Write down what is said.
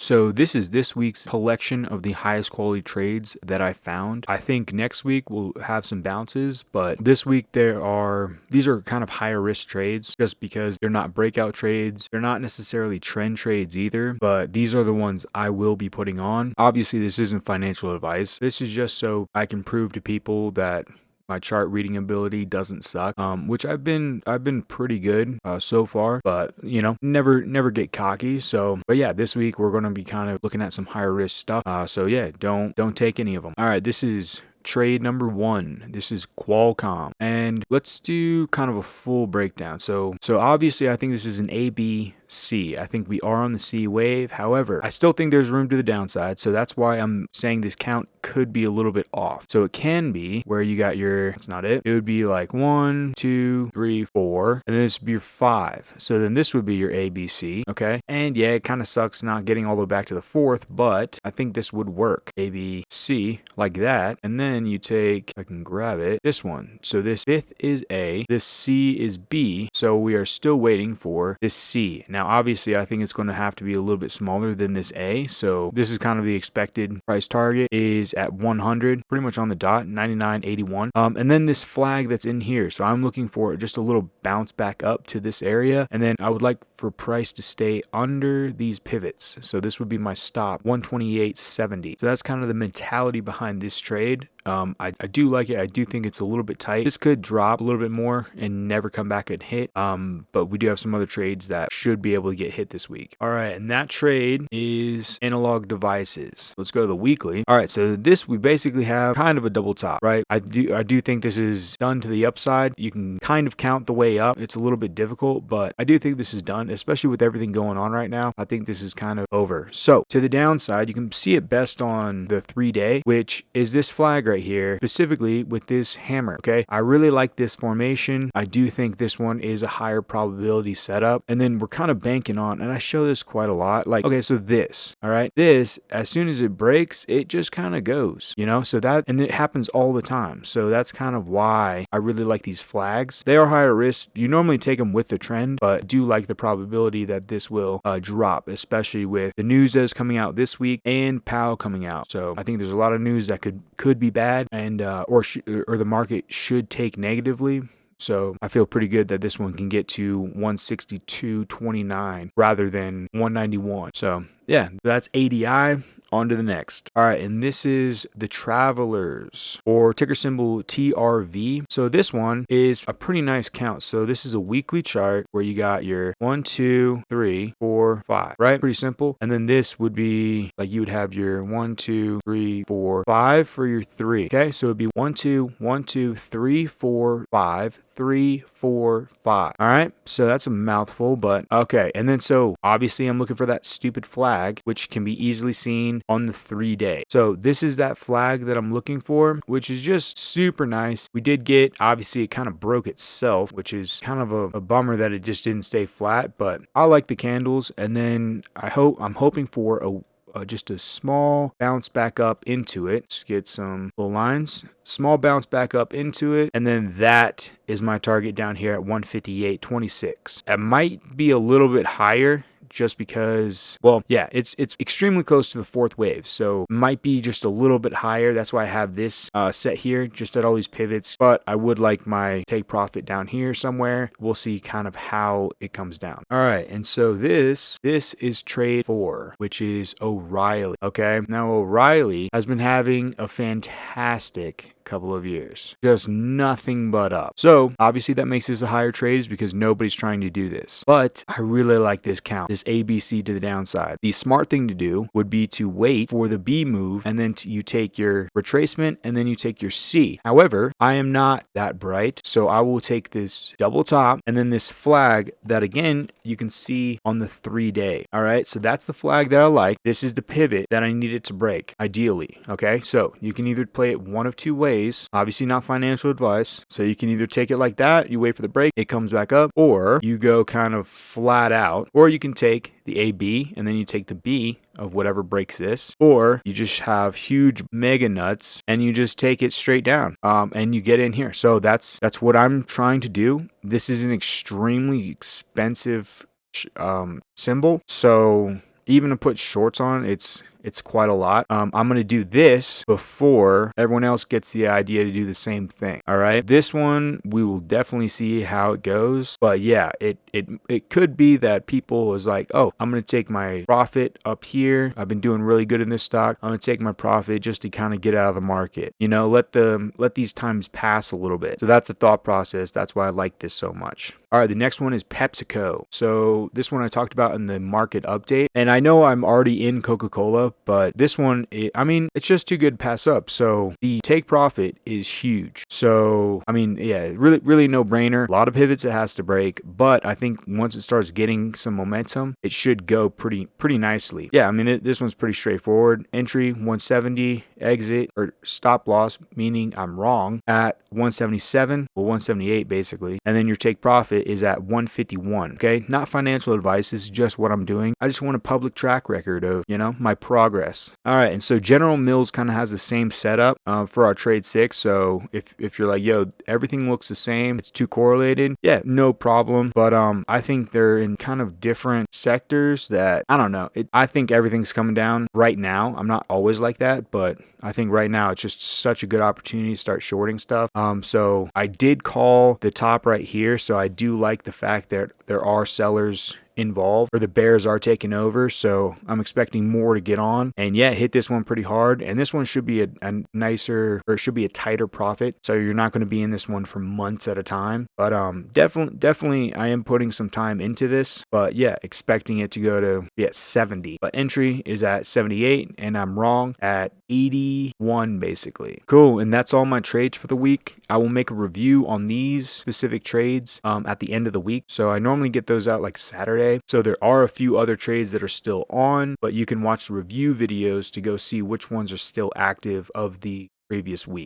So this is this week's collection of the highest quality trades that I found. I think next week we'll have some bounces, but this week these are kind of higher risk trades just because they're not breakout trades. They're not necessarily trend trades either, but these are the ones I will be putting on. Obviously, this isn't financial advice. This is just so I can prove to people that my chart reading ability doesn't suck, which I've been pretty good so far, but never get cocky. So, but yeah, this week we're going to be kind of looking at some higher risk stuff. So yeah, don't take any of them. All right, this is trade number 1. This is Qualcomm, and let's do kind of a full breakdown. So obviously I think this is an ABC. I think we are on the C wave. However, I still think there's room to the downside, so that's why I'm saying this count could be a little bit off. So it can be where you got your, it's not it would be like 1 2 3 4, and then this would be your 5. So then this would be your ABC. Okay, and yeah, it kind of sucks not getting all the way back to the 4th, but I think this would work. ABC like that, and then you take, I can grab it, this one. So this 5th is A, this C is B, so we are still waiting for this C. Now obviously I think it's going to have to be a little bit smaller than this A, so this is kind of the expected price target is at 100, pretty much on the dot, 99.81. And then this flag that's in here, so I'm looking for just a little bounce back up to this area, and then I would like for price to stay under these pivots. So this would be my stop, 128.70. So that's kind of the mentality behind this trade. I do like it. I do think it's a little bit tight. This could drop a little bit more and never come back and hit. But we do have some other trades that should be able to get hit this week. All right, and that trade is analog devices. Let's go to the weekly. All right, so this we basically have kind of a double top, right? I do think this is done to the upside. You can kind of count the way up. It's a little bit difficult, but I do think this is done, especially with everything going on right now. I think this is kind of over. So to the downside, you can see it best on the 3-day, which is this flag right here, specifically with this hammer. Okay, I really like this formation. I do think this one is a higher probability setup, and then we're kind of banking on, and I show this quite a lot, like, okay, so this, all right, this, as soon as it breaks, it just kind of goes, so that, and it happens all the time. So that's kind of why I really like these flags. They are higher risk. You normally take them with the trend, but I do like the probability that this will drop, especially with the news that is coming out this week and Powell coming out. So I think there's a lot of news that could be bad, and or the market should take negatively. So I feel pretty good that this one can get to 162.29 rather than 191. So yeah, that's ADI. On to the next. All right, and this is the Travelers, or ticker symbol TRV. So this one is a pretty nice count. So this is a weekly chart where you got your 1 2 3 4 5, right? Pretty simple. And then this would be like you would have your 1 2 3 4 5 for your 3. Okay, so it'd be 1 2 1 2 3 4 5 3 4 5. All right, so that's a mouthful, but okay. And then so obviously I'm looking for that stupid flag, which can be easily seen on the 3-day. So this is that flag that I'm looking for, which is just super nice. We did get, obviously it kind of broke itself, which is kind of a bummer that it just didn't stay flat, but I like the candles. And then I'm hoping for just a small bounce back up into it. Let's get some little lines, small bounce back up into it, and then that is my target down here at 158.26. It might be a little bit higher just because, well, yeah, it's extremely close to the 4th wave, so might be just a little bit higher. That's why I have this set here, just at all these pivots, but I would like my take profit down here somewhere. We'll see kind of how it comes down. All right, and so this is trade 4, which is O'Reilly. Okay, now O'Reilly has been having a fantastic couple of years, just nothing but up. So obviously that makes this a higher trade is because nobody's trying to do this, but I really like this count, this ABC to the downside. The smart thing to do would be to wait for the B move, and then you take your retracement, and then you take your C. However, I am not that bright, so I will take this double top and then this flag that again you can see on the 3-day. All right, so that's the flag that I like. This is the pivot that I need it to break ideally. Okay, so you can either play it one of two ways. Obviously not financial advice. So you can either take it like that, you wait for the break, it comes back up, or you go kind of flat out, or you can take the AB and then you take the B of whatever breaks this, or you just have huge mega nuts and you just take it straight down and you get in here. So that's what I'm trying to do. This is an extremely expensive symbol, so even to put shorts on, it's quite a lot. I'm going to do this before everyone else gets the idea to do the same thing. All right. This one, we will definitely see how it goes. But yeah, it could be that people is like, oh, I'm going to take my profit up here. I've been doing really good in this stock. I'm going to take my profit just to kind of get out of the market. You know, let these times pass a little bit. So that's the thought process. That's why I like this so much. All right, the next one is PepsiCo. So this one I talked about in the market update. And I know I'm already in Coca-Cola, but this one, I mean, it's just too good to pass up. So the take profit is huge. So, I mean, yeah, really no brainer. A lot of pivots it has to break, but I think once it starts getting some momentum, it should go pretty nicely. Yeah, I mean, this one's pretty straightforward. Entry 170, exit or stop loss, meaning I'm wrong, at 177, well, 178 basically. And then your take profit is at 151. Okay, not financial advice. This is just what I'm doing. I just want a public track record of, you know, my progress. All right, and so General Mills kind of has the same setup for our trade 6. So if you're like, yo, everything looks the same, it's too correlated, yeah, no problem. But I think they're in kind of different sectors that, I don't know. I think everything's coming down right now. I'm not always like that, but I think right now it's just such a good opportunity to start shorting stuff. So I did call the top right here. So I do like the fact that there are sellers involved, or the bears are taking over, so I'm expecting more to get on. And yeah, hit this one pretty hard, and this one should be a nicer, or it should be a tighter profit, so you're not going to be in this one for months at a time. But definitely I am putting some time into this, but yeah, expecting it to go to 70, but entry is at 78 and I'm wrong at 81 basically. Cool. And that's all my trades for the week. I will make a review on these specific trades at the end of the week, so I normally get those out like Saturday. So there are a few other trades that are still on, but you can watch the review videos to go see which ones are still active of the previous week.